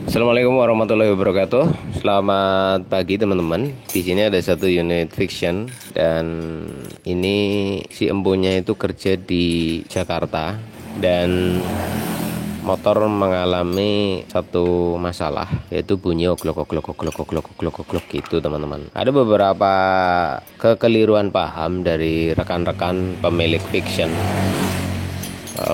Assalamualaikum warahmatullahi wabarakatuh. Selamat pagi teman-teman. Di sini ada satu unit fiction dan ini si empunya itu kerja di Jakarta dan motor mengalami satu masalah yaitu bunyi oglok gitu teman-teman. Ada beberapa kekeliruan paham dari rekan-rekan pemilik fiction.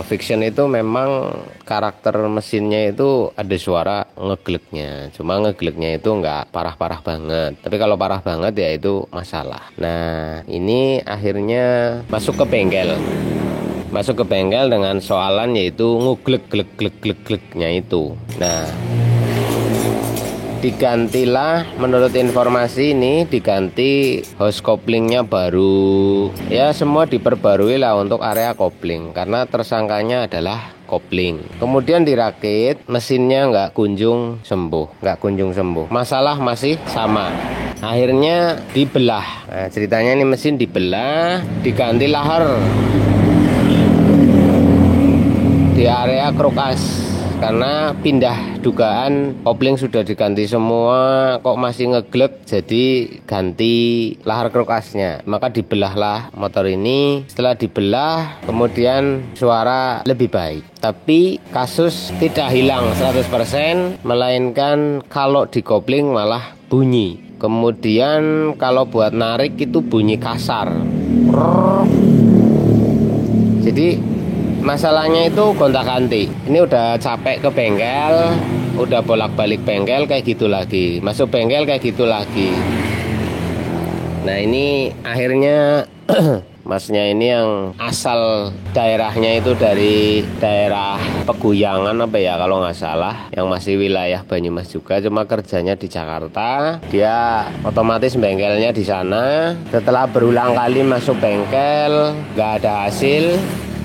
Fiction itu memang karakter mesinnya itu ada suara ngegleknya, cuma ngegleknya itu nggak parah-parah banget, tapi kalau parah banget ya itu masalah. Nah ini akhirnya masuk ke bengkel dengan soalan yaitu nguglek-glek-glek-glek-gleknya itu. Nah digantilah, menurut informasi ini diganti hose couplingnya baru ya, semua diperbarui lah untuk area kopling karena tersangkanya adalah kopling. Kemudian dirakit, mesinnya nggak kunjung sembuh, masalah masih sama, akhirnya dibelah. Nah, ceritanya ini mesin dibelah, diganti lahar di area krokas karena pindah dugaan kopling sudah diganti semua kok masih ngeglek, jadi ganti lahar krokasnya, maka dibelahlah motor ini. Setelah dibelah kemudian suara lebih baik, tapi kasus tidak hilang 100%, melainkan kalau di kopling malah bunyi, kemudian kalau buat narik itu bunyi kasar. Jadi masalahnya itu gonta-ganti. Ini udah capek ke bengkel, udah bolak-balik bengkel kayak gitu lagi, masuk bengkel kayak gitu lagi. Nah ini akhirnya masnya ini yang asal daerahnya itu dari daerah Peguyangan apa ya kalau nggak salah, yang masih wilayah Banyumas juga, cuma kerjanya di Jakarta. Dia otomatis bengkelnya di sana. Setelah berulang kali masuk bengkel nggak ada hasil.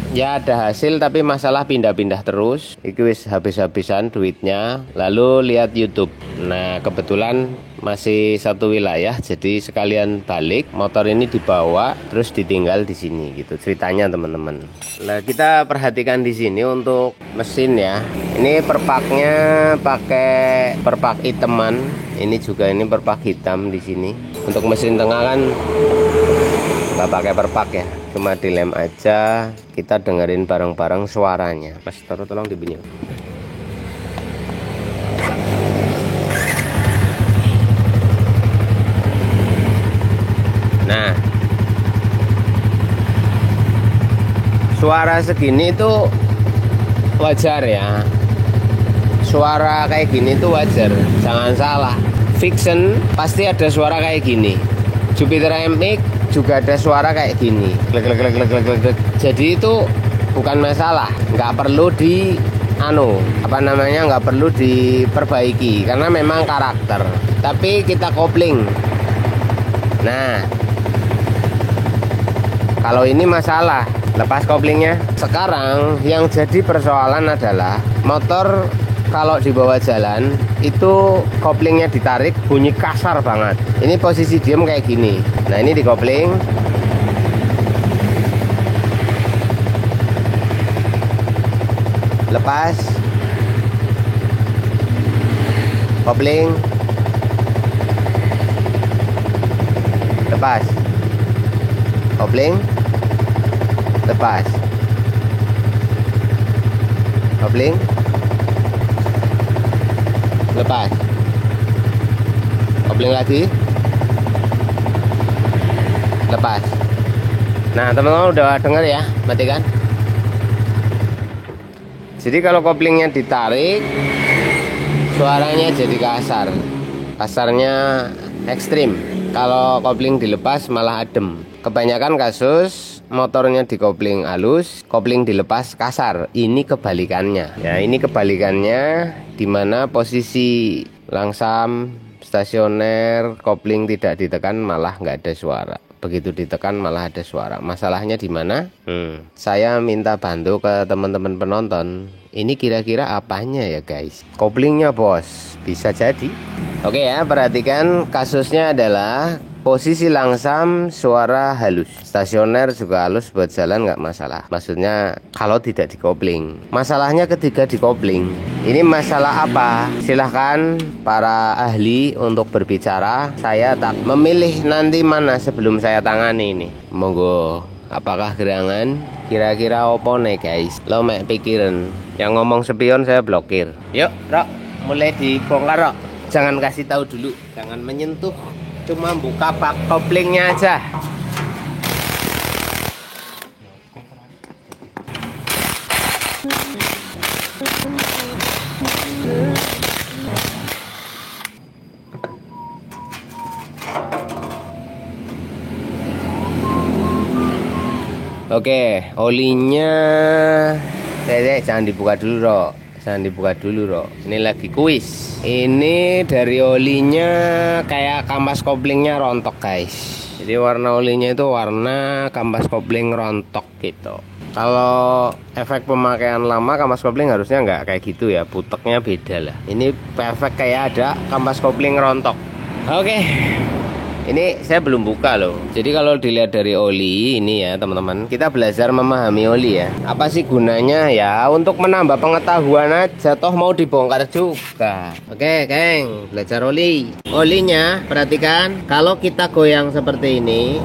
Ya ada hasil tapi masalah pindah-pindah terus. Iki wis habis-habisan duitnya. Lalu lihat YouTube. Nah kebetulan masih satu wilayah, jadi sekalian balik motor ini dibawa terus ditinggal di sini gitu ceritanya teman-teman. Nah kita perhatikan di sini untuk mesin ya. Ini perpaknya pakai perpak hitaman. Ini juga ini perpak hitam di sini. Untuk mesin tengah kan nggak pakai perpak ya, cuma dilem aja. Kita dengerin bareng-bareng suaranya. Mas taruh tolong dibini. Nah suara segini itu wajar ya, suara kayak gini tuh wajar, jangan salah. Fiction pasti ada suara kayak gini, Jupiter MX juga ada suara kayak gini, glek. Jadi itu bukan masalah, nggak perlu nggak perlu diperbaiki karena memang karakter. Tapi kita kopling. Nah kalau ini masalah, lepas koplingnya. Sekarang yang jadi persoalan adalah motor kalau dibawa jalan itu koplingnya ditarik bunyi kasar banget. Ini posisi diem kayak gini. Nah ini dikopling. Lepas. Kopling. Lepas. Kopling. Lepas. Kopling. Lepas. Kopling lagi. Lepas. Nah teman-teman udah dengar ya, matikan. Jadi kalau koplingnya ditarik suaranya jadi kasar, kasarnya ekstrim. Kalau kopling dilepas malah adem. Kebanyakan kasus motornya dikopling halus, kopling dilepas kasar. Ini kebalikannya. Ya, ini kebalikannya, dimana posisi langsam, stasioner, kopling tidak ditekan malah nggak ada suara. Begitu ditekan malah ada suara. Masalahnya di mana? Saya minta bantu ke teman-teman penonton. Ini kira-kira apanya ya guys? Koplingnya bos, bisa jadi. Oke ya, perhatikan kasusnya adalah posisi langsam suara halus, stasioner juga halus, buat jalan nggak masalah. Maksudnya kalau tidak dikopling. Masalahnya ketika dikopling. Ini masalah apa? Silahkan para ahli untuk berbicara. Saya tak memilih nanti mana sebelum saya tangani ini. Monggo. Apakah gerangan? Kira-kira opo nih guys? Lo mek pikiran. Yang ngomong spion saya blokir. Yuk, Rok, mulai dibongkar, Rok. Jangan kasih tahu dulu, jangan menyentuh. Cuma buka pak koplingnya aja. Oke, olinya jangan dibuka dulu, Rok. Jangan dibuka dulu, Rok. Ini lagi kuis. Ini dari olinya kayak kampas koplingnya rontok, guys. Jadi warna olinya itu warna kampas kopling rontok gitu. Kalau efek pemakaian lama kampas kopling harusnya nggak kayak gitu ya, puteknya beda lah. Ini efek kayak ada kampas kopling rontok. Oke. Ini saya belum buka loh. Jadi kalau dilihat dari oli ini ya teman-teman, kita belajar memahami oli ya. Apa sih gunanya ya? Untuk menambah pengetahuan aja, toh mau dibongkar juga. Oke, geng, belajar oli. Olinya perhatikan, kalau kita goyang seperti ini.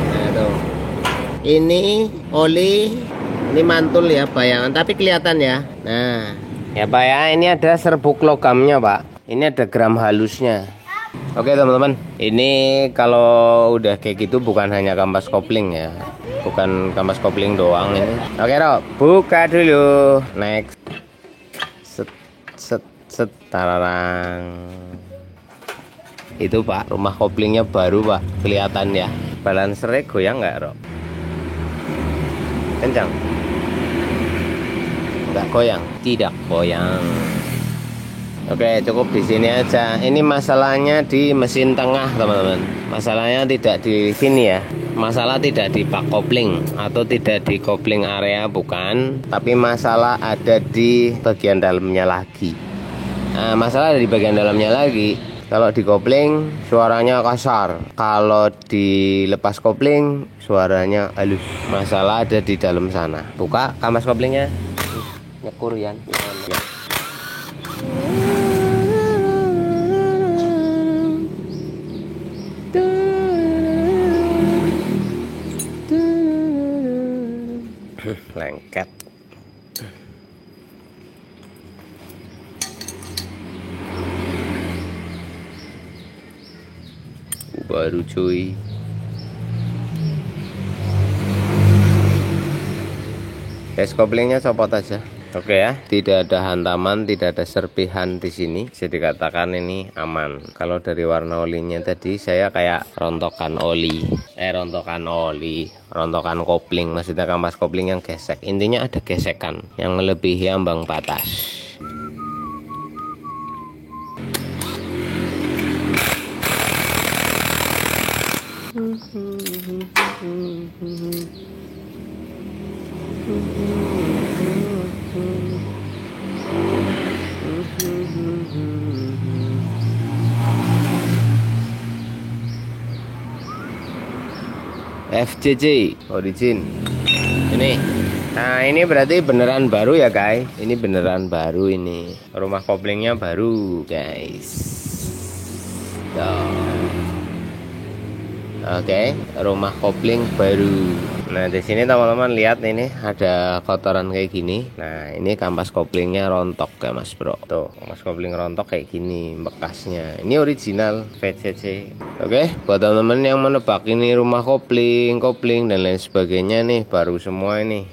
Nah, tuh. Ini oli, ini mantul ya bayangan, tapi kelihatan ya. Nah, ya Pak ya, ini ada serbuk logamnya Pak. Ini ada gram halusnya. Oke teman-teman, ini kalau udah kayak gitu bukan hanya kampas kopling ya, bukan kampas kopling doang ini. Oke Rok, buka dulu. Next. Set set set tararang. Itu Pak, rumah koplingnya baru Pak, kelihatan ya. Balancernya goyang nggak Rok? Kencang? Nggak goyang? Tidak goyang. Oke, cukup di sini aja. Ini masalahnya di mesin tengah, teman-teman. Masalahnya tidak di sini ya. Masalah tidak di pak kopling atau tidak di kopling area, bukan. Tapi masalah ada di bagian dalamnya lagi. Nah, masalah ada di bagian dalamnya lagi. Kalau di kopling suaranya kasar. Kalau dilepas kopling suaranya halus. Masalah ada di dalam sana. Buka kampas koplingnya. Nyekur ya. Lengket. Baru cuy. Tes koplingnya copot aja. Oke ya, tidak ada hantaman, tidak ada serpihan di sini. Bisa dikatakan ini aman. Kalau dari warna olinya tadi saya kayak rontokan kopling, maksudnya kampas kopling yang gesek. Intinya ada gesekan yang melebihi ambang batas. FCC origin ini. Nah ini berarti beneran baru ya guys. Ini beneran baru, ini rumah koplingnya baru guys. Oke, rumah kopling baru. Nah di sini teman-teman lihat, ini ada kotoran kayak gini. Nah ini kampas koplingnya rontok ya mas bro. Tuh kampas kopling rontok kayak gini bekasnya. Ini original VCC. Oke, buat teman-teman yang menebak ini rumah kopling dan lain sebagainya nih, baru semua ini.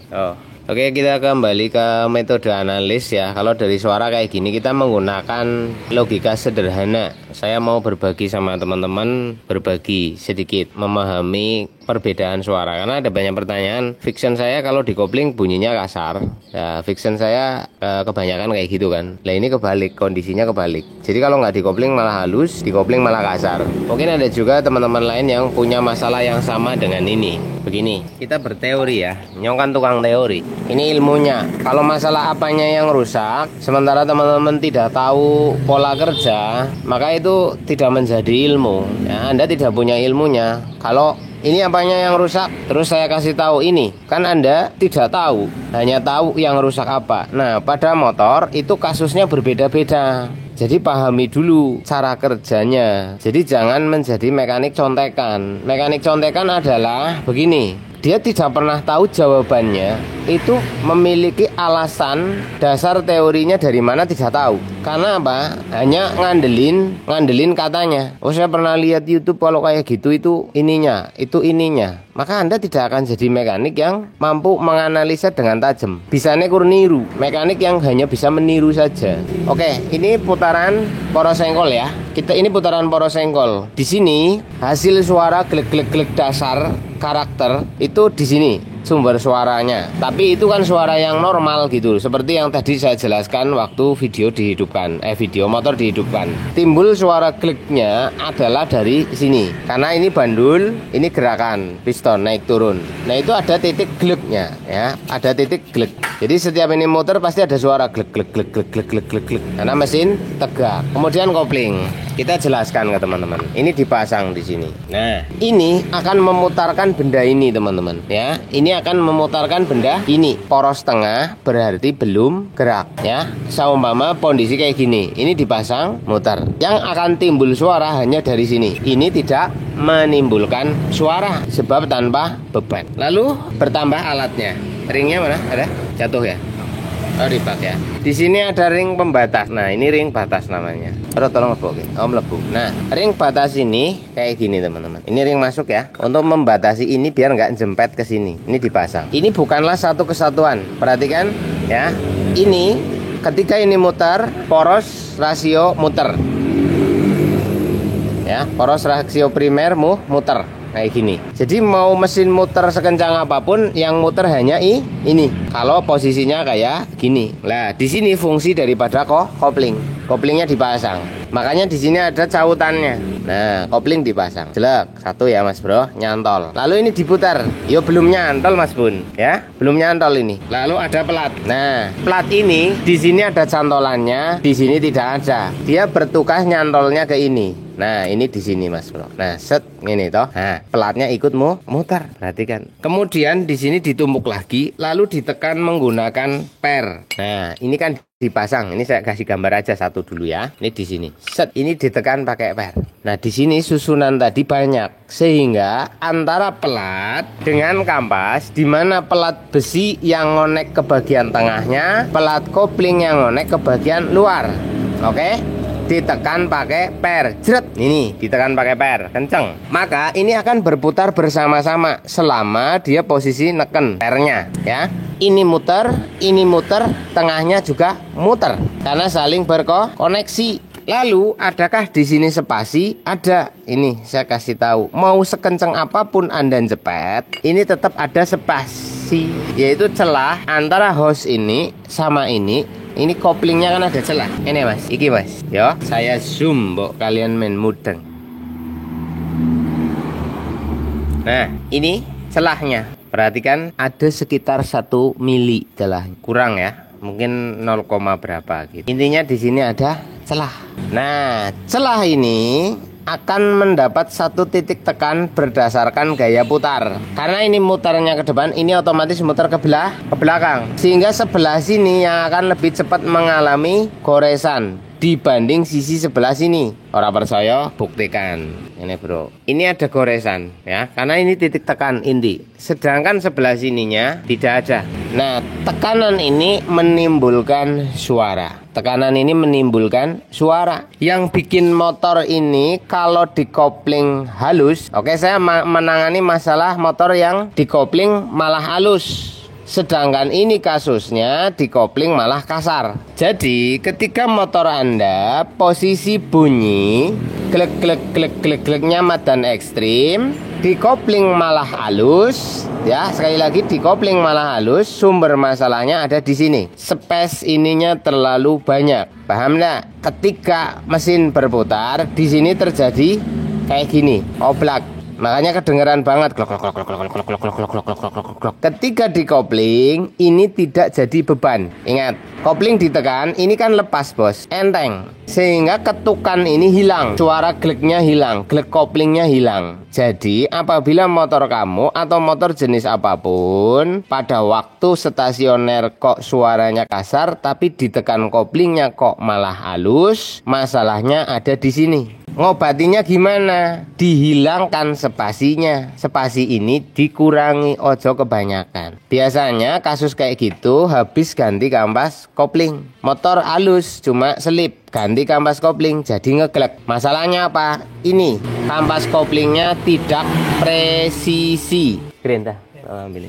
Oke, kita kembali ke metode analis ya. Kalau dari suara kayak gini kita menggunakan logika sederhana. Saya mau berbagi sama teman-teman, berbagi sedikit memahami perbedaan suara, karena ada banyak pertanyaan. Fiction saya kalau di kopling bunyinya kasar ya, fiction saya kebanyakan kayak gitu kan. Nah ini kebalik, kondisinya kebalik. Jadi kalau nggak di kopling malah halus, di kopling malah kasar. Mungkin ada juga teman-teman lain yang punya masalah yang sama dengan ini. Begini, kita berteori ya, Nyong kan tukang teori. Ini ilmunya. Kalau masalah apanya yang rusak, sementara teman-teman tidak tahu pola kerja, maka itu tidak menjadi ilmu ya, Anda tidak punya ilmunya. Kalau ini apanya yang rusak, terus saya kasih tahu ini, kan Anda tidak tahu, hanya tahu yang rusak apa. Nah, pada motor itu kasusnya berbeda-beda. Jadi pahami dulu cara kerjanya. Jadi jangan menjadi mekanik contekan. Mekanik contekan adalah begini, dia tidak pernah tahu jawabannya, itu memiliki alasan dasar teorinya dari mana tidak tahu. Karena apa? Hanya ngandelin katanya. Oh, saya pernah lihat YouTube kalau kayak gitu itu ininya. Maka Anda tidak akan jadi mekanik yang mampu menganalisa dengan tajam. Bisanya kur niru, mekanik yang hanya bisa meniru saja. Oke, ini putaran poros senggol ya. Ini putaran poros senggol. Di sini hasil suara glek-glek dasar karakter itu di sini sumber suaranya. Tapi itu kan suara yang normal gitu, seperti yang tadi saya jelaskan waktu video dihidupkan, video motor dihidupkan. Timbul suara kliknya adalah dari sini, karena ini bandul, ini gerakan piston naik turun. Nah itu ada titik gleknya ya, ada titik glek. Jadi setiap ini motor pasti ada suara glek glek glek glek glek glek glek glek. Karena mesin tegak. Kemudian kopling. Kita jelaskan ke teman-teman. Ini dipasang di sini. Nah, ini akan memutarkan benda ini teman-teman ya. Ini akan memutarkan benda ini. Poros tengah berarti belum gerak ya. Seumpama kondisi kayak gini, ini dipasang muter. Yang akan timbul suara hanya dari sini. Ini tidak menimbulkan suara sebab tanpa beban. Lalu bertambah alatnya. Ringnya mana? Ada? Jatuh ya? Oh, dibak ya. Di sini ada ring pembatas. Nah, ini ring batas namanya. Tolong lebu. Lebu. Nah, ring batas ini kayak gini teman-teman. Ini ring masuk ya. Untuk membatasi ini biar nggak jempet ke sini. Ini dipasang. Ini bukanlah satu kesatuan. Perhatikan ya. Ini ketika ini muter, poros rasio muter. Ya, poros rasio primer muter. Kayak gini. Jadi mau mesin muter sekencang apapun, yang muter hanya ini. Kalau posisinya kayak gini. Nah, di sini fungsi daripada kopling. Koplingnya dipasang. Makanya di sini ada cautannya. Nah, kopling dipasang. Jelek. Satu ya Mas Bro, nyantol. Lalu ini diputar. Yo belum nyantol Mas Bun, ya. Belum nyantol ini. Lalu ada pelat. Nah, pelat ini di sini ada cantolannya, di sini tidak ada. Dia bertugas nyantolnya ke ini. Nah, ini di sini Mas Bro. Nah, set ini toh. Nah, pelatnya ikut muter. Perhatikan. Kemudian di sini ditumpuk lagi, lalu ditekan menggunakan per. Nah, ini kan dipasang. Ini saya kasih gambar aja satu dulu ya. Ini di sini. Set, ini ditekan pakai per. Nah, di sini susunan tadi banyak, sehingga antara pelat dengan kampas, di mana pelat besi yang ngonek ke bagian tengahnya, pelat kopling yang ngonek ke bagian luar. Oke? Ditekan pakai per, jret, ini ditekan pakai per, kenceng. Maka ini akan berputar bersama-sama selama dia posisi neken pernya, ya. Ini muter, tengahnya juga muter karena saling berkoneksi. Lalu adakah di sini spasi? Ada. Ini saya kasih tahu. Mau sekenceng apapun Anda jepet, ini tetap ada spasi, yaitu celah antara hose ini sama ini. Ini koplingnya kan ada celah. Ini Mas, iki Mas. Yo, saya zoom, mbok kalian main mudeng. Nah, ini celahnya. Perhatikan ada sekitar 1 mili celah. Kurang ya. Mungkin 0, berapa gitu. Intinya di sini ada celah. Nah, celah ini akan mendapat satu titik tekan berdasarkan gaya putar. Karena ini mutarnya ke depan, ini otomatis muter ke belakang. Sehingga sebelah sini yang akan lebih cepat mengalami goresan dibanding sisi sebelah sini. Orang percaya, buktikan. Ini bro, ini ada goresan ya, karena ini titik tekan inti. Sedangkan sebelah sininya tidak ada. Nah, tekanan ini menimbulkan suara. Tekanan ini menimbulkan suara. Yang bikin motor ini kalau dikopling halus. Oke, saya menangani masalah motor yang dikopling malah halus. Sedangkan ini kasusnya dikopling malah kasar. Jadi ketika motor Anda posisi bunyi glek glek glek glek gleknya madan ekstrim, dikopling malah halus. Ya, sekali lagi dikopling malah halus. Sumber masalahnya ada di sini. Space ininya terlalu banyak. Paham nggak? Ketika mesin berputar, di sini terjadi kayak gini, oblak. Makanya kedengeran banget klok klok klok klok klok klok klok klok klok klok klok klok klok. Ketika dikopling ini tidak jadi beban. Ingat, kopling ditekan ini kan lepas bos, enteng. Sehingga ketukan ini hilang, suara gleknya hilang, glek koplingnya hilang. Jadi apabila motor kamu atau motor jenis apapun pada waktu stasioner kok suaranya kasar, tapi ditekan koplingnya kok malah halus, masalahnya ada di sini. Ngobatinya gimana? Dihilangkan spasinya. Spasi ini dikurangi, ojo kebanyakan. Biasanya kasus kayak gitu habis ganti kampas kopling. Motor halus cuma selip, ganti kampas kopling jadi ngeglek. Masalahnya apa? Ini kampas koplingnya tidak presisi. Keren dah.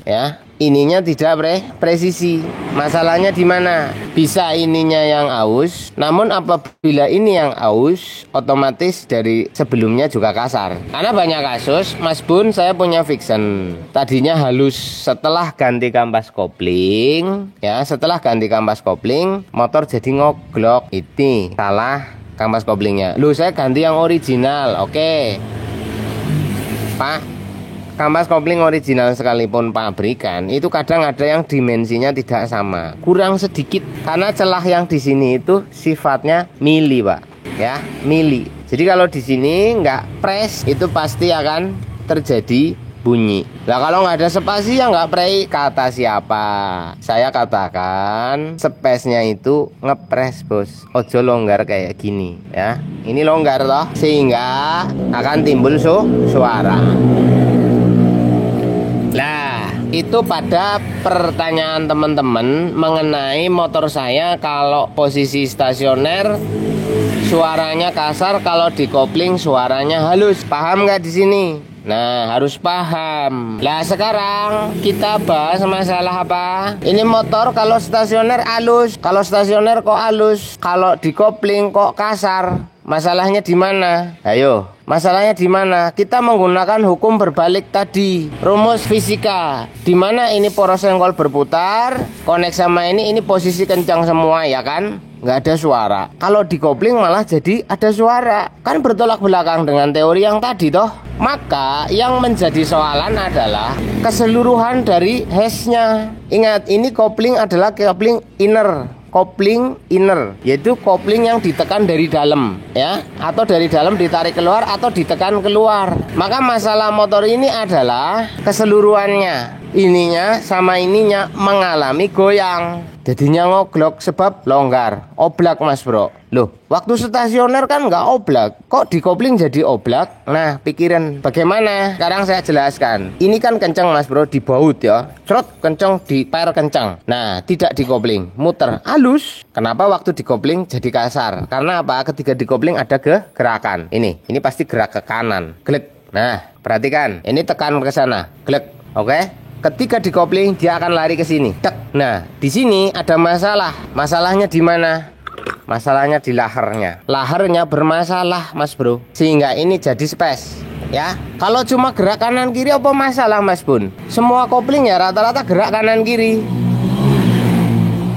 Ya, ininya tidak presisi. Masalahnya di mana? Bisa ininya yang aus, namun apabila ini yang aus, otomatis dari sebelumnya juga kasar. Karena banyak kasus, Mas Bun, saya punya Vixen. Tadinya halus, setelah ganti kampas kopling, ya, setelah ganti kampas kopling, motor jadi ngoglok. Ini salah kampas koplingnya. Lu saya ganti yang original, oke. Pak, kampas kopling original sekalipun pabrikan itu kadang ada yang dimensinya tidak sama, kurang sedikit karena celah yang di sini itu sifatnya mili, Pak. Ya, mili. Jadi kalau di sini nggak pres itu pasti akan terjadi bunyi. Nah kalau nggak ada spasi ya nggak prei. Kata siapa? Saya katakan spesnya itu ngepres bos. Ojo longgar kayak gini ya. Ini longgar toh sehingga akan timbul suara. Nah, itu pada pertanyaan teman-teman mengenai motor saya kalau posisi stasioner suaranya kasar, kalau dikopling suaranya halus. Paham nggak di sini? Nah, harus paham. Lah sekarang kita bahas masalah apa? Ini motor kalau stasioner halus, kalau stasioner kok halus, kalau dikopling kok kasar. Masalahnya di mana? Ayo, masalahnya di mana? Kita menggunakan hukum berbalik tadi, rumus fisika. Di mana ini poros senggol berputar, konek sama ini posisi kencang semua ya kan? Nggak ada suara. Kalau dikopling malah jadi ada suara. Kan bertolak belakang dengan teori yang tadi toh. Maka yang menjadi soalan adalah keseluruhan dari hash-nya. Ingat, ini kopling adalah kopling inner. Kopling inner, yaitu kopling yang ditekan dari dalam ya, atau dari dalam ditarik keluar atau ditekan keluar. Maka masalah motor ini adalah keseluruhannya, ininya sama ininya mengalami goyang, jadinya ngoglok sebab longgar, oblak Mas Bro. Loh, waktu stasioner kan nggak oblak, kok dikopling jadi oblak? Nah, pikiran bagaimana? Sekarang saya jelaskan. Ini kan kencang Mas Bro, dibaut ya, cerot kencang, diper kencang. Nah, tidak dikopling, muter, halus. Kenapa waktu dikopling jadi kasar? Karena apa? Ketika dikopling ada gerakan. Ini pasti gerak ke kanan, glek. Nah, perhatikan, ini tekan ke sana, glek. Oke? Ketika dikopling dia akan lari ke sini. Tek. Nah, di sini ada masalah. Masalahnya di mana? Masalahnya di laharnya. Laharnya bermasalah Mas Bro, sehingga ini jadi space ya. Kalau cuma gerak kanan kiri apa masalah Mas Bun? Semua kopling ya rata-rata gerak kanan kiri.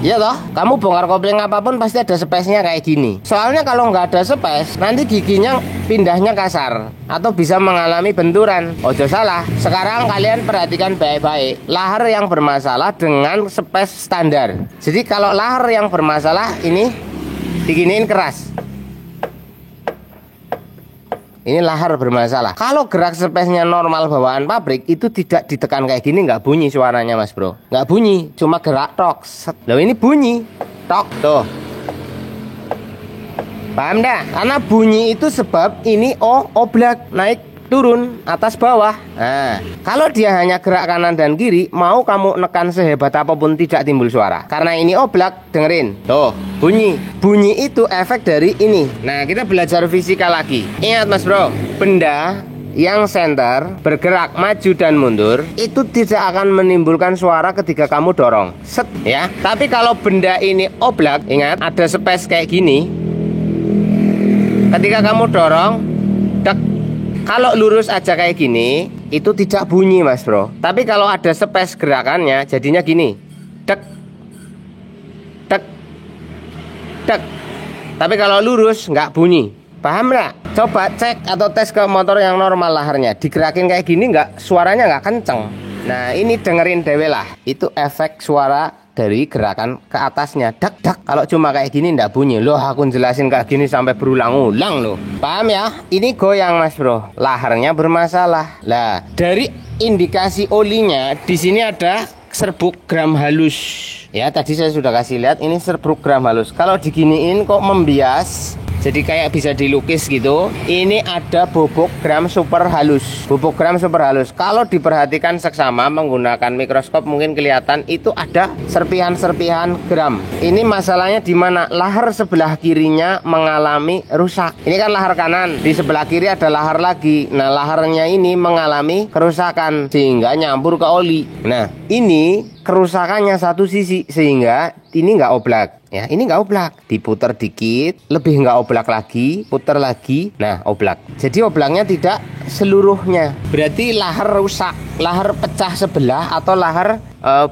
Iya toh, kamu bongkar kopling apapun pasti ada space-nya kayak gini. Soalnya kalau nggak ada space, nanti giginya pindahnya kasar atau bisa mengalami benturan. Ojo salah. Sekarang kalian perhatikan baik-baik. Lahar yang bermasalah dengan space standar. Jadi kalau lahar yang bermasalah ini diginiin keras. Ini lahar bermasalah. Kalau gerak space-nya normal bawaan pabrik itu tidak ditekan kayak gini, nggak bunyi suaranya Mas Bro. Nggak bunyi, cuma gerak tok. Loh ini bunyi tok tuh. Paham dah? Karena bunyi itu sebab ini oblak naik turun atas bawah. Nah, kalau dia hanya gerak kanan dan kiri, mau kamu nekan sehebat apapun tidak timbul suara. Karena ini oblak, dengerin. Tuh, bunyi. Bunyi itu efek dari ini. Nah, kita belajar fisika lagi. Ingat Mas Bro, benda yang senter bergerak maju dan mundur itu tidak akan menimbulkan suara ketika kamu dorong. Set ya. Tapi kalau benda ini oblak, ingat ada space kayak gini. Ketika kamu dorong, dek. Kalau lurus aja kayak gini, itu tidak bunyi Mas Bro. Tapi kalau ada space gerakannya, jadinya gini. Dek. Dek. Dek. Tapi kalau lurus nggak bunyi. Paham nggak? Coba cek atau tes ke motor yang normal laharnya, digerakin kayak gini nggak, suaranya nggak kenceng. Nah ini dengerin dewe lah, itu efek suara dari gerakan ke atasnya, dak dak. Kalau cuma kayak gini ndak bunyi. Loh aku jelasin kayak gini sampai berulang-ulang loh. Paham ya? Ini goyang mas bro, laharnya bermasalah. Lah dari indikasi olinya di sini ada serbuk gram halus. Ya tadi saya sudah kasih lihat, ini serbuk gram halus. Kalau diginiin kok membias, jadi kayak bisa dilukis gitu. Ini ada bubuk gram super halus. Bubuk gram super halus. Kalau diperhatikan seksama menggunakan mikroskop mungkin kelihatan itu ada serpihan-serpihan gram. Ini masalahnya di mana? Lahar sebelah kirinya mengalami rusak. Ini kan lahar kanan, di sebelah kiri ada lahar lagi. Nah laharnya ini mengalami kerusakan sehingga nyampur ke oli. Nah ini kerusakannya satu sisi sehingga ini nggak oblak. Ya, ini nggak oblak, diputar dikit, lebih nggak oblak lagi, putar lagi, nah oblak. Jadi oblaknya tidak seluruhnya. Berarti lahar rusak, lahar pecah sebelah atau lahar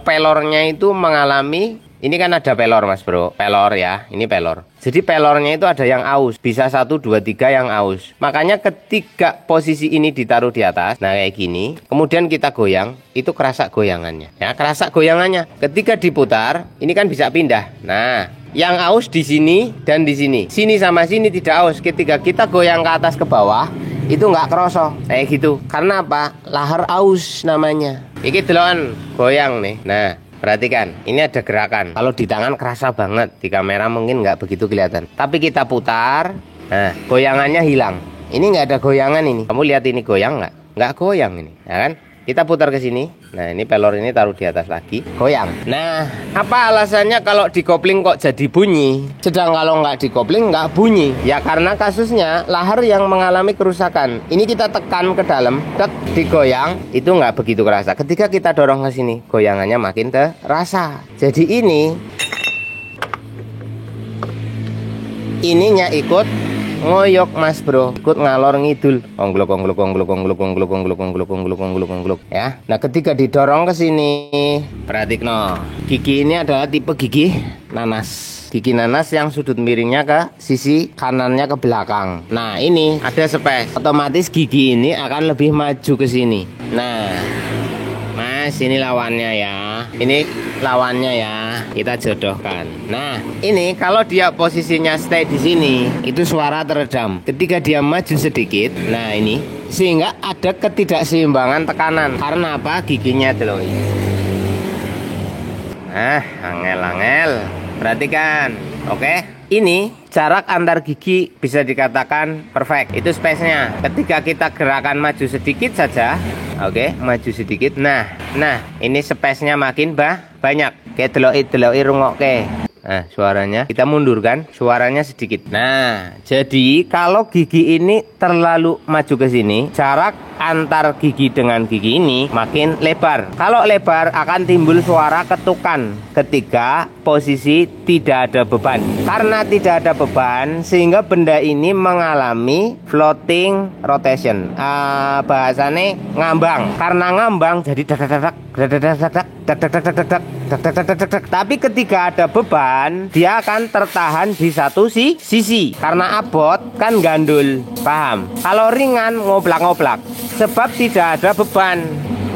pelornya itu mengalami. Ini kan ada pelor mas bro, pelor ya, ini pelor. Jadi pelornya itu ada yang aus, bisa 1, 2, 3 yang aus. Makanya ketika posisi ini ditaruh di atas, nah kayak gini, kemudian kita goyang, itu kerasa goyangannya. Ya kerasa goyangannya. Ketika diputar, ini kan bisa pindah. Nah, yang aus di sini dan di sini. Sini sama sini tidak aus. Ketika kita goyang ke atas ke bawah, itu nggak kerosok kayak gitu. Karena apa? Lahar aus namanya. Iki delokan goyang nih. Nah. Perhatikan, ini ada gerakan. Kalau di tangan kerasa banget, di kamera mungkin nggak begitu kelihatan. Tapi kita putar, nah goyangannya hilang. Ini nggak ada goyangan ini. Kamu lihat ini goyang nggak? Nggak goyang ini, ya kan? Kita putar ke sini. Nah ini pelor ini taruh di atas lagi, goyang. Nah apa alasannya kalau dikopling kok jadi bunyi, sedang kalau nggak dikopling nggak bunyi? Ya karena kasusnya lahar yang mengalami kerusakan. Ini kita tekan ke dalam, tek, digoyang, itu nggak begitu kerasa. Ketika kita dorong ke sini, goyangannya makin terasa. Jadi ininya ikut ngoyok mas bro, ikut ngalor ngidul, ongglok ya. Nah ketika didorong ke sini, perhatikno, gigi ini adalah tipe gigi nanas. Gigi nanas yang sudut miringnya ke sisi kanannya ke belakang. Nah ini ada space, otomatis gigi ini akan lebih maju ke sini. Nah mas ini lawannya ya, ini lawannya ya, kita jodohkan. Nah ini kalau dia posisinya stay di sini, itu suara teredam. Ketika dia maju sedikit, nah ini sehingga ada ketidakseimbangan tekanan. Karena apa? Giginya dulu. Angel. Perhatikan, oke? Ini jarak antar gigi bisa dikatakan perfect. Itu space-nya. Ketika kita gerakan maju sedikit saja, oke, maju sedikit. Nah, ini space-nya makin banyak. Kayak deloki rungokke. Nah, suaranya kita mundurkan, suaranya sedikit. Nah, jadi kalau gigi ini terlalu maju ke sini, jarak antar gigi dengan gigi ini makin lebar. Kalau lebar akan timbul suara ketukan ketika posisi tidak ada beban. Karena tidak ada beban sehingga benda ini mengalami floating rotation. Bahasanya ngambang. Karena ngambang jadi tapi ketika ada beban, dia akan tertahan di satu sisi. Karena abot kan gandul, paham? Kalau ringan ngoblak-ngoblak, sebab tidak ada beban.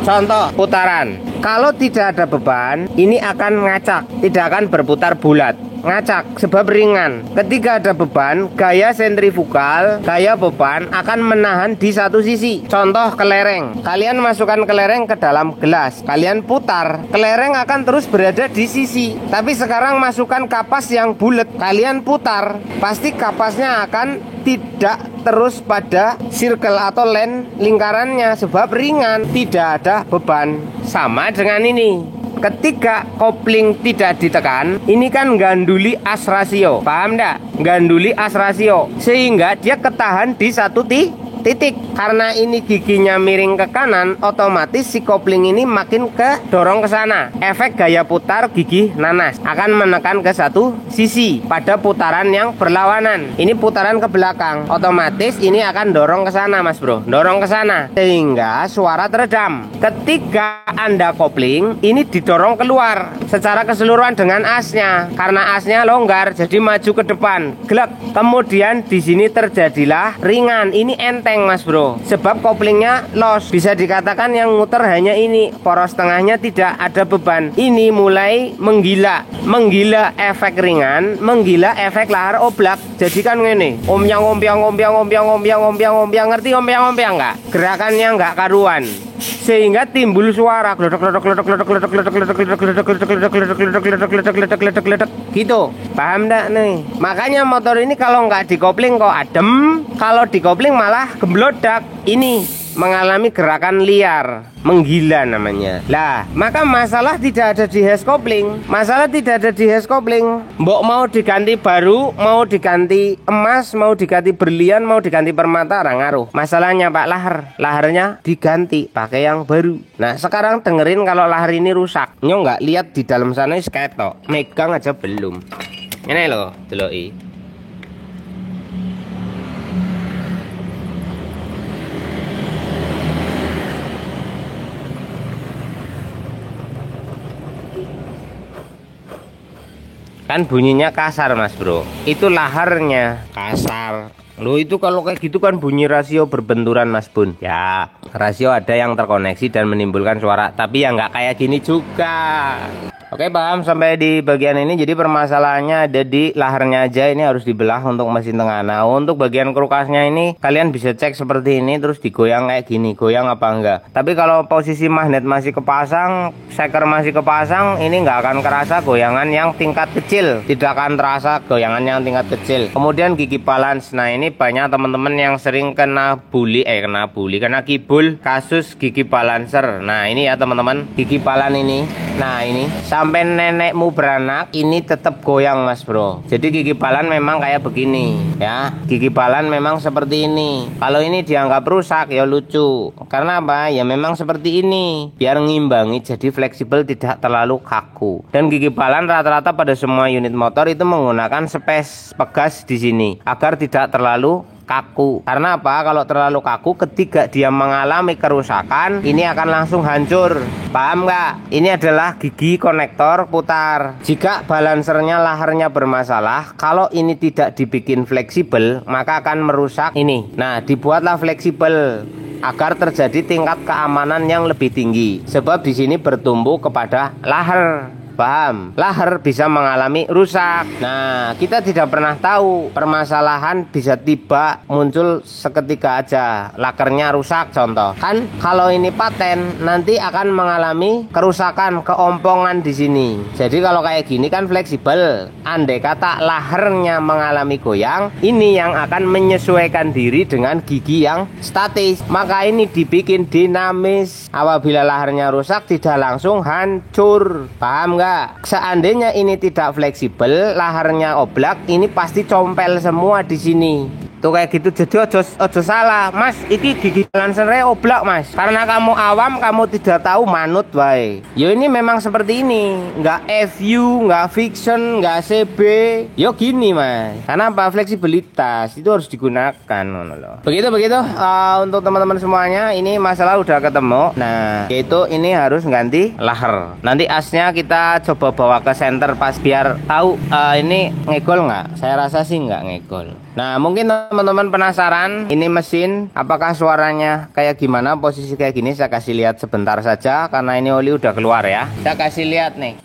Contoh putaran, kalau tidak ada beban, ini akan ngacak, tidak akan berputar bulat. Ngacak sebab ringan. Ketika ada beban, gaya sentrifugal, gaya beban akan menahan di satu sisi. Contoh kelereng, kalian masukkan kelereng ke dalam gelas, kalian putar, kelereng akan terus berada di sisi. Tapi sekarang masukkan kapas yang bulat, kalian putar, pasti kapasnya akan tidak terus pada circle atau lingkarannya sebab ringan, tidak ada beban. Sama dengan ini. Ketika kopling tidak ditekan, ini kan ganduli as rasio, paham enggak? Ganduli as rasio, sehingga dia ketahan di satu titik. Karena ini giginya miring ke kanan, otomatis si kopling ini makin ke dorong ke sana. Efek gaya putar gigi nanas akan menekan ke satu sisi pada putaran yang berlawanan. Ini putaran ke belakang, otomatis ini akan dorong ke sana Mas Bro, dorong ke sana sehingga suara teredam. Ketika Anda kopling, ini didorong keluar secara keseluruhan dengan asnya. Karena asnya longgar, jadi maju ke depan, glek. Kemudian di sini terjadilah ringan. Ini enteng Mas Bro, sebab koplingnya los. Bisa dikatakan yang muter hanya ini, poros tengahnya tidak ada beban. Ini mulai menggila, menggila efek ringan, menggila efek lahar oblak. Jadi kan ini ombyang ombyang ombyang ombyang ombyang ombyang ombyang, ngerti ombyang ombyang nggak? Gerakannya nggak karuan, sehingga timbul suara gledek gledek gledek gledek gledek gledek gledek gledek gledek gledek gledek gledek gledek gledek gledek gledek gitu. Paham enggak nih? Makanya motor ini kalau nggak dikopling kok adem, kalau dikopling malah gemblodak. Ini mengalami gerakan liar, menggila namanya. Lah, maka masalah tidak ada di hes kopling. Masalah tidak ada di hes kopling. Mbok mau diganti baru, mau diganti emas, mau diganti berlian, mau diganti permata, ora ngaruh. Masalahnya Pak laharnya diganti pakai yang baru. Nah, sekarang dengerin kalau lahar ini rusak. Nyo nggak lihat di dalam sana ketok, megang aja belum. Ini loh, deloki. Kan bunyinya kasar Mas Bro, itu laharnya kasar. Loh itu kalau kayak gitu kan bunyi rasio berbenturan Mas Bun. Ya rasio ada yang terkoneksi dan menimbulkan suara, tapi ya nggak kayak gini juga. Oke, paham sampai di bagian ini. Jadi permasalahannya ada di laharnya aja, ini harus dibelah untuk mesin tengah. Nah untuk bagian krukasnya ini kalian bisa cek seperti ini, terus digoyang kayak gini, goyang apa enggak. Tapi kalau posisi magnet masih kepasang, seker masih kepasang, ini nggak akan kerasa goyangan yang tingkat kecil, tidak akan terasa goyangan yang tingkat kecil. Kemudian gigi balance. Nah ini banyak teman-teman yang sering kena kibul kasus gigi balancer. Nah ini ya teman-teman, gigi balan ini. Nah ini sampai nenekmu beranak ini tetap goyang Mas Bro. Jadi gigi balan memang kayak begini ya, gigi balan memang seperti ini. Kalau ini dianggap rusak ya lucu, karena apa ya, memang seperti ini biar ngimbangi jadi fleksibel, tidak terlalu kaku. Dan gigi balan rata-rata pada semua unit motor itu menggunakan space pegas di sini agar tidak terlalu kaku. Karena apa? Kalau terlalu kaku, ketika dia mengalami kerusakan, ini akan langsung hancur. Paham nggak? Ini adalah gigi konektor putar. Jika balancernya laharnya bermasalah, kalau ini tidak dibikin fleksibel, maka akan merusak ini. Nah, dibuatlah fleksibel agar terjadi tingkat keamanan yang lebih tinggi. Sebab di sini bertumbuh kepada lahar. Paham? Lahar bisa mengalami rusak. Nah, kita tidak pernah tahu, permasalahan bisa tiba muncul seketika aja. Lakernya rusak contoh. Kan kalau ini paten nanti akan mengalami kerusakan, keompongan di sini. Jadi kalau kayak gini kan fleksibel. Andai kata laharnya mengalami goyang, ini yang akan menyesuaikan diri dengan gigi yang statis. Maka ini dibikin dinamis. Apabila laharnya rusak tidak langsung hancur. Paham nggak? Seandainya ini tidak fleksibel, laharnya oblak, ini pasti compel semua di sini. Tuh kayak gitu. Jadi ojo salah, Mas, ini gigi balancernya oblak Mas. Karena kamu awam, kamu tidak tahu, manut wae. Yo ini memang seperti ini, nggak FU, nggak fiction, nggak CB. Yo gini Mas. Karena apa? Fleksibilitas itu harus digunakan. Begitu untuk teman-teman semuanya. Ini masalah udah ketemu. Nah, yaitu ini harus ganti lahar. Nanti asnya kita coba bawa ke center pas biar tahu ini ngegol nggak. Saya rasa sih nggak ngegol. Nah mungkin teman-teman penasaran ini mesin apakah suaranya kayak gimana, posisi kayak gini. Saya kasih lihat sebentar saja karena ini oli udah keluar ya. Saya kasih lihat nih.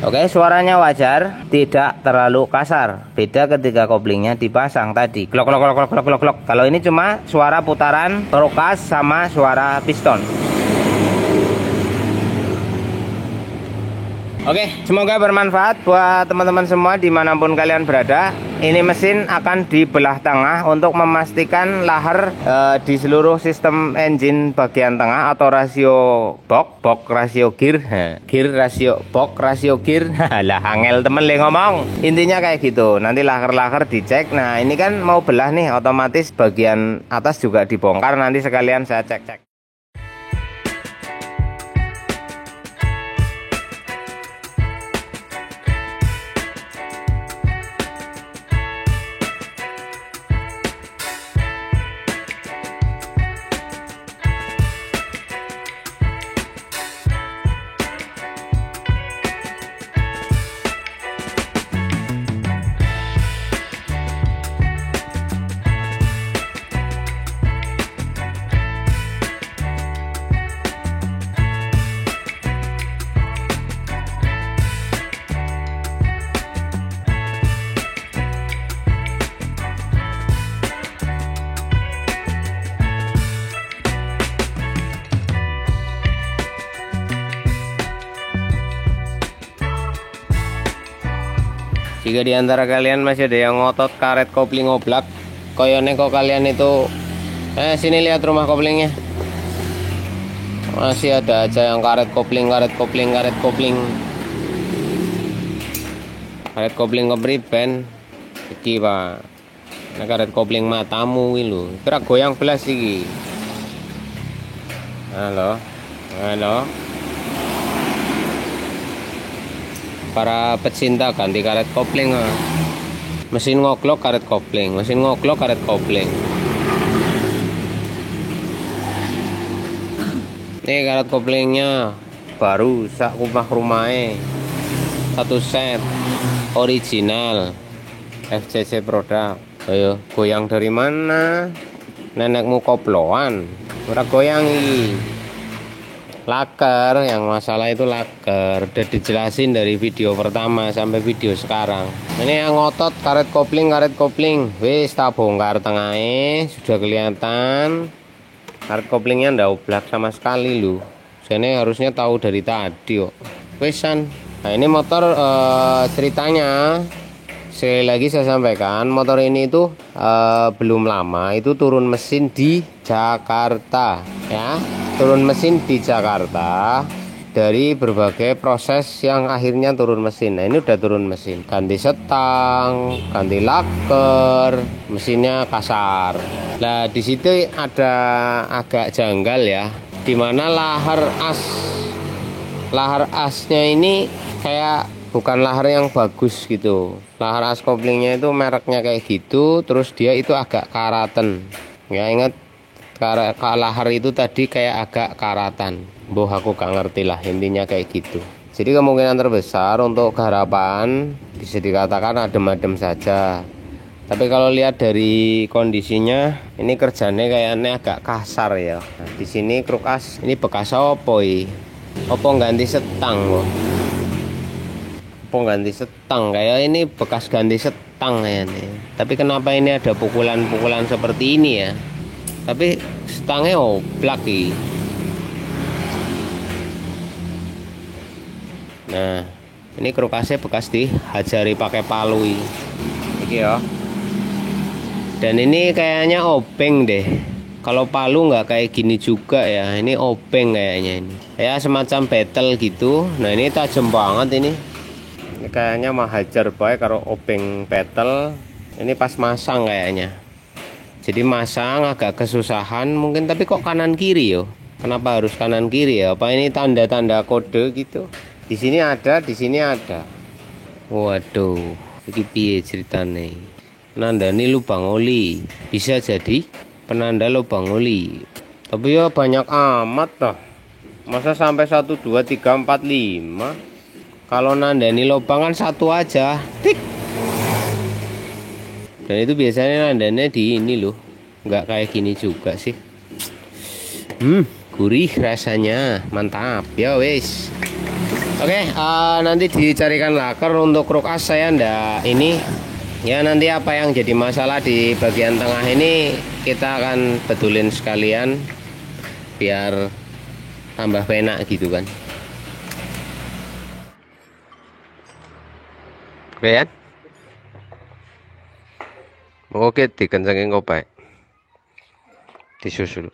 Oke, suaranya wajar, tidak terlalu kasar. Beda ketika koplingnya dipasang tadi. Klok klok klok klok klok klok. Kalau ini cuma suara putaran rokas sama suara piston. Oke, semoga bermanfaat buat teman-teman semua dimanapun kalian berada. Ini mesin akan dibelah tengah untuk memastikan lahar di seluruh sistem engine bagian tengah atau rasio box rasio gear, gear rasio box rasio gear. Lah angel temen le ngomong. Intinya kayak gitu. Nanti lahar-lahar dicek. Nah ini kan mau belah nih, otomatis bagian atas juga dibongkar. Nanti sekalian saya cek-cek. Jika diantara kalian masih ada yang ngotot karet kopling oblak, koyone kok kalian itu sini lihat rumah koplingnya. Masih ada aja yang karet kopling kepriben iki Pak. Nah, karet kopling matamu iki lho. Kira goyang belas iki. Halo. Para pecinta ganti karet kopling, mesin ngoklok karet kopling, Ini karet koplingnya baru sak rumahnya, satu set original FCC produk. Ayo goyang dari mana? Nenekmu koploan, ora goyang iki. Laker, yang masalah itu laker. Udah dijelasin dari video pertama sampai video sekarang. Ini yang ngotot karet kopling. Wis tak bongkar tengahnya, sudah kelihatan. Karet koplingnya ndak oblak sama sekali lu. Sini harusnya tahu dari tadi kok. Wisan. Nah ini motor ceritanya. Sekali lagi saya sampaikan, motor ini itu belum lama itu turun mesin di Jakarta, ya. Turun mesin di Jakarta dari berbagai proses yang akhirnya turun mesin. Nah ini udah turun mesin, ganti setang, ganti laker, mesinnya kasar. Nah di situ ada agak janggal ya, dimana lahar asnya ini kayak bukan lahar yang bagus gitu. Lahar as koplingnya itu mereknya kayak gitu, terus dia itu agak karatan. Ya ingat, lahar itu tadi kayak agak karatan. Boh aku gak ngerti lah, intinya kayak gitu. Jadi kemungkinan terbesar untuk garapan bisa dikatakan adem-adem saja. Tapi kalau lihat dari kondisinya, ini kerjanya kayaknya agak kasar ya. Nah, di sini kruk as ini bekas opo ganti setang loh. Ganti setang, kayak ini bekas ganti setang kayaknya. Tapi kenapa ini ada pukulan-pukulan seperti ini ya? Tapi setangnya oblak nih. Nah ini krukasnya bekas dihajari pakai palu ini ya. Dan ini kayaknya obeng deh. Kalau palu nggak kayak gini juga ya. Ini obeng kayaknya ini. Ya semacam battle gitu. Nah ini tajam banget ini. Ini kayaknya mah hajar baik kalau obeng battle. Ini pas masang kayaknya. Jadi masang agak kesusahan mungkin, tapi kok kanan kiri yo? Kenapa harus kanan kiri ya? Apa ini tanda-tanda kode gitu? Di sini ada, di sini ada. Waduh, ini piye ceritane? Nandani lubang oli. Bisa jadi penanda lubang oli. Tapi ya banyak amat toh. Masa sampai 1 2 3 4 5? Kalau nandani lubang kan satu aja, tik. Dan itu biasanya nandanya di ini loh, nggak kayak gini juga sih. Gurih rasanya, mantap ya wes. Oke, nanti dicarikan laker untuk kruk as saya ndak ini. Ya nanti apa yang jadi masalah di bagian tengah ini kita akan betulin sekalian biar tambah penak gitu kan. Kalian? Oke, dikencengin kopek. Disusul.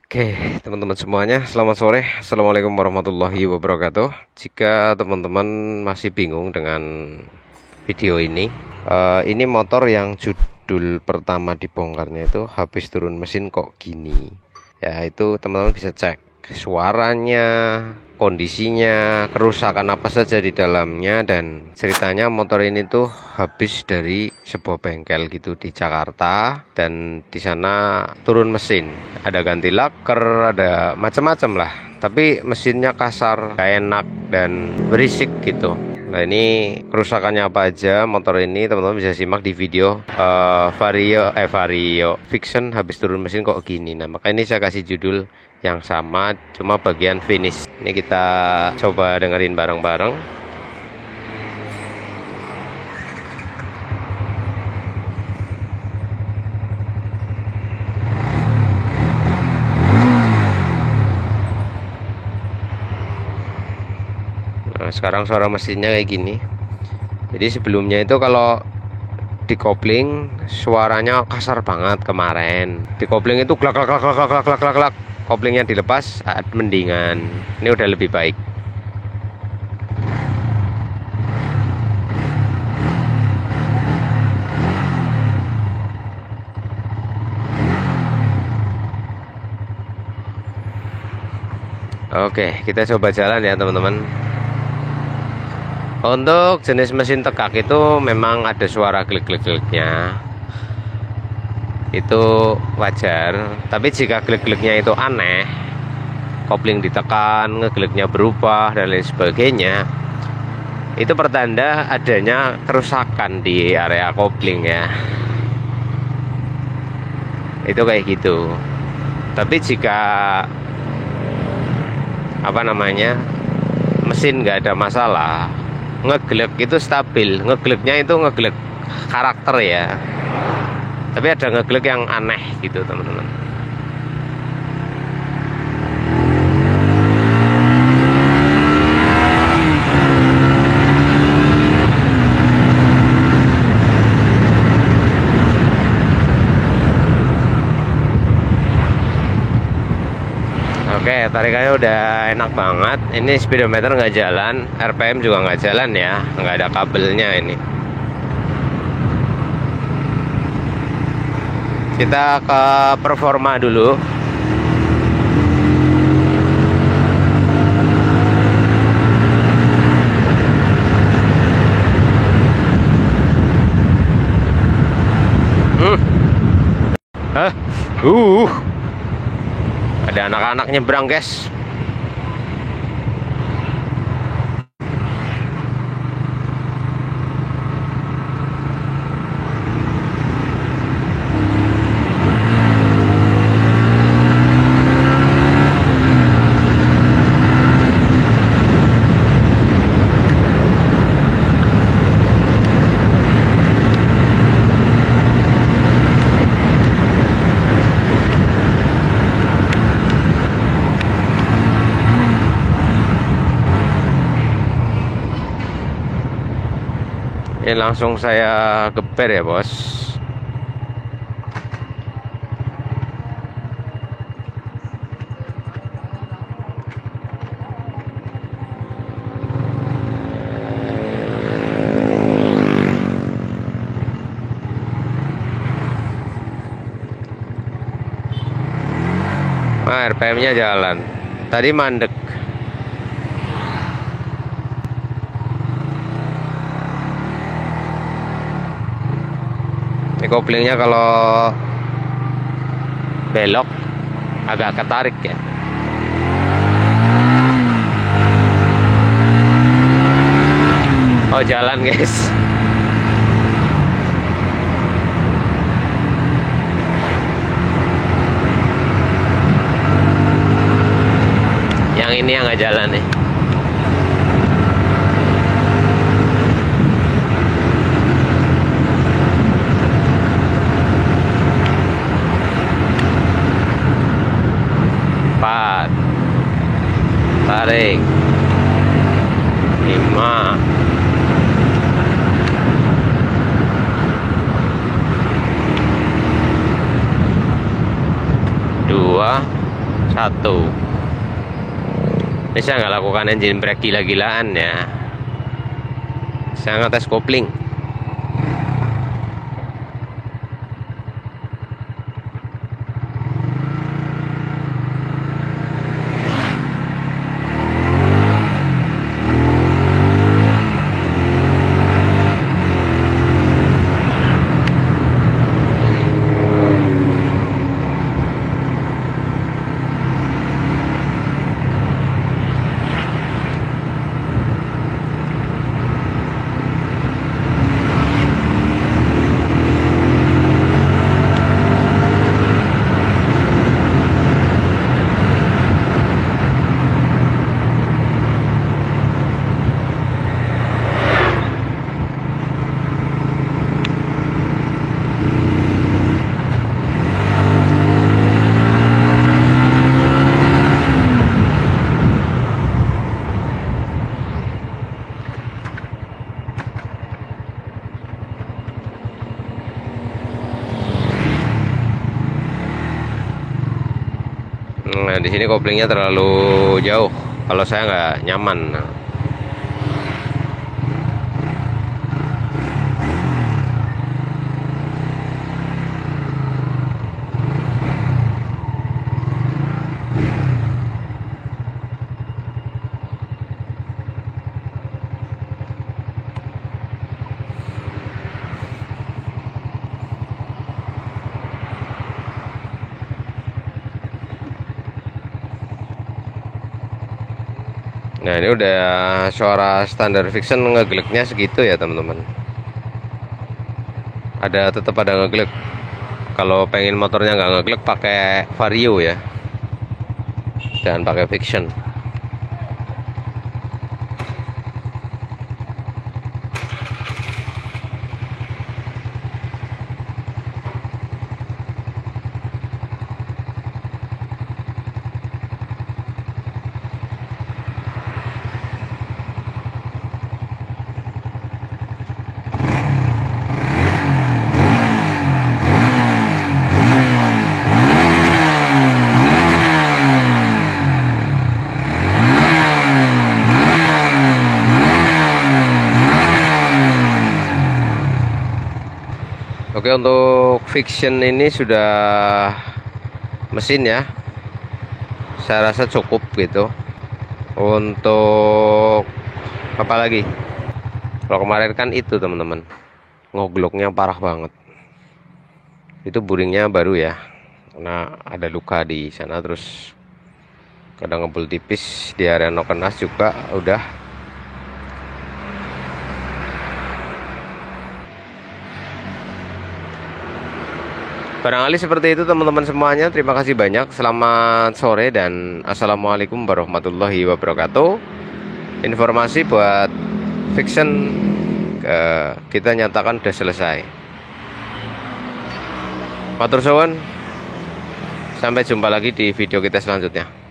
Oke, teman-teman semuanya, selamat sore. Assalamualaikum warahmatullahi wabarakatuh. Jika teman-teman masih bingung dengan video ini motor yang judul pertama dibongkarnya itu habis turun mesin kok gini. Ya, itu teman-teman bisa cek suaranya, kondisinya, kerusakan apa saja di dalamnya. Dan ceritanya motor ini tuh habis dari sebuah bengkel gitu di Jakarta, dan di sana turun mesin, ada ganti laker, ada macam-macam lah, tapi mesinnya kasar, gak enak dan berisik gitu. Nah, ini kerusakannya apa aja motor ini teman-teman bisa simak di video Vario Fiction habis turun mesin kok gini. Nah, maka ini saya kasih judul yang sama, cuma bagian finish. Ini kita coba dengerin bareng-bareng. Nah, sekarang suara mesinnya kayak gini. Jadi sebelumnya itu kalau dikopling suaranya kasar banget. Kemarin dikopling itu glak glak glak glak glak glak glak glak. Koplingnya dilepas mendingan. Ini udah lebih baik. Oke, kita coba jalan ya teman-teman. Untuk jenis mesin tegak itu memang ada suara klik-klik-kliknya, itu wajar. Tapi jika klik-kliknya itu aneh, kopling ditekan, ngekliknya berubah dan lain sebagainya, itu pertanda adanya kerusakan di area kopling ya. Itu kayak gitu. Tapi jika mesin nggak ada masalah, ngeglek itu stabil. Ngegleknya itu ngeglek karakter ya, tapi ada ngeglek yang aneh gitu teman-teman. Oke, tarikannya udah enak banget. Ini speedometer nggak jalan, RPM juga nggak jalan ya, nggak ada kabelnya ini. Kita ke performa dulu. Hah? Ada anak-anak nyebrang, guys. Ini langsung saya geber ya bos. Nah, RPM-nya jalan. Tadi mandek. Ini koplingnya kalau belok agak ketarik ya. Oh, jalan guys. Yang ini yang nggak jalan nih. Tarik. 5, 2, 1. Ini saya nggak lakukan engine brake gila-gilaan ya, saya ngetes kopling. Nah, di sini koplingnya terlalu jauh, kalau saya nggak nyaman. Nah, ini udah suara standar fiction, ngegeleknya segitu ya teman-teman. Tetap ada ngegelek. Kalau pengen motornya nggak ngegelek, pakai vario ya, jangan pakai fiction. Oke, untuk fiction ini sudah mesin ya, saya rasa cukup gitu. Untuk apa lagi, kalau kemarin kan itu teman-teman, ngogloknya parah banget. Itu buringnya baru ya, karena ada luka di sana, terus kadang ngebul tipis di area nokenas juga udah. Barangkali seperti itu teman-teman semuanya. Terima kasih banyak. Selamat sore dan assalamualaikum warahmatullahi wabarakatuh. Informasi buat fiction kita nyatakan sudah selesai. Matur suwun. Sampai jumpa lagi di video kita selanjutnya.